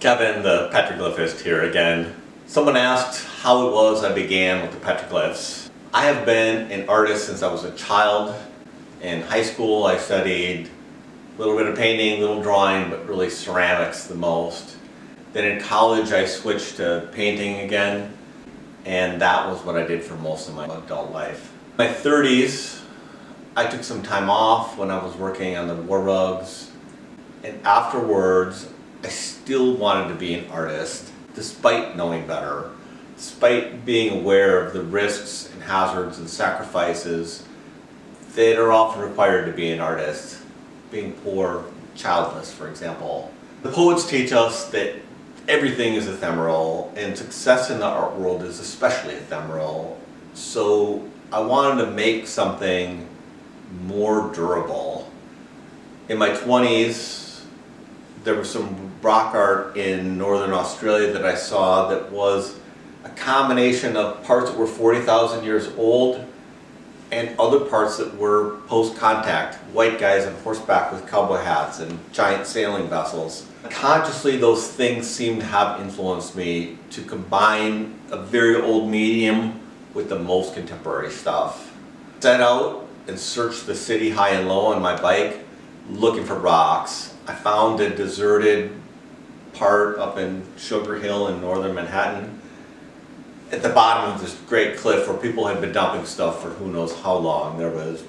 Kevin, the petroglyphist here again. Someone asked how it was I began with the petroglyphs. I have been an artist since I was a child. In high school I studied a little bit of painting, a little drawing, but really ceramics the most. Then in college I switched to painting again, and that was what I did for most of my adult life. In my 30s, I took some time off when I was working on the war rugs, and afterwards I still wanted to be an artist, despite knowing better, despite being aware of the risks and hazards and sacrifices that are often required to be an artist, being poor, childless, for example. The poets teach us that everything is ephemeral, and success in the art world is especially ephemeral. So I wanted to make something more durable. In my 20s, there was some rock art in northern Australia that I saw that was a combination of parts that were 40,000 years old and other parts that were post-contact, white guys on horseback with cowboy hats and giant sailing vessels. Consciously, those things seem to have influenced me to combine a very old medium with the most contemporary stuff. Set out and searched the city high and low on my bike looking for rocks. I found a deserted part up in Sugar Hill in northern Manhattan at the bottom of this great cliff where people had been dumping stuff for who knows how long. There was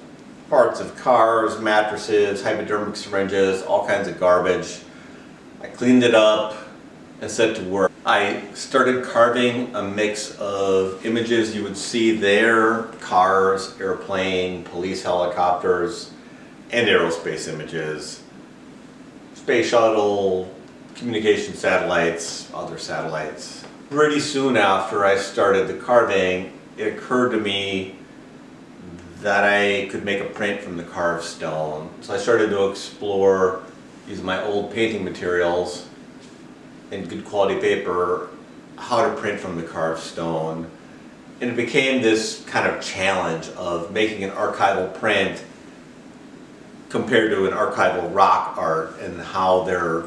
parts of cars, mattresses, hypodermic syringes, all kinds of garbage. I cleaned it up and set to work. I started carving a mix of images you would see there: cars, airplane, police helicopters, and aerospace images. Space shuttle, communication satellites, other satellites. Pretty soon after I started the carving, it occurred to me that I could make a print from the carved stone. So I started to explore, using my old painting materials and good quality paper, how to print from the carved stone. And it became this kind of challenge of making an archival print compared to an archival rock art, and how they're,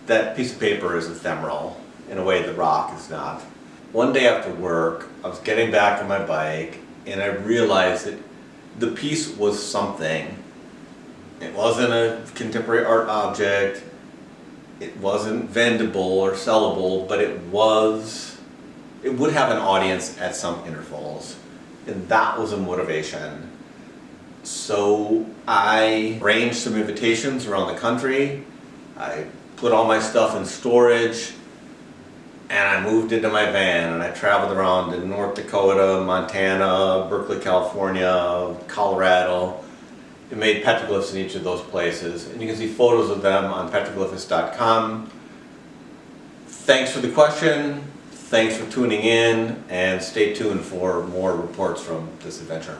that piece of paper is ephemeral in a way the rock is not. One day after work, I was getting back on my bike and I realized that the piece was something. It wasn't a contemporary art object, it wasn't vendable or sellable, but it would have an audience at some intervals, and that was a motivation. So I arranged some invitations around the country, I put all my stuff in storage, and I moved into my van and I traveled around in North Dakota, Montana, Berkeley, California, Colorado, and made petroglyphs in each of those places. And you can see photos of them on petroglyphs.com. Thanks for the question, thanks for tuning in, and stay tuned for more reports from this adventure.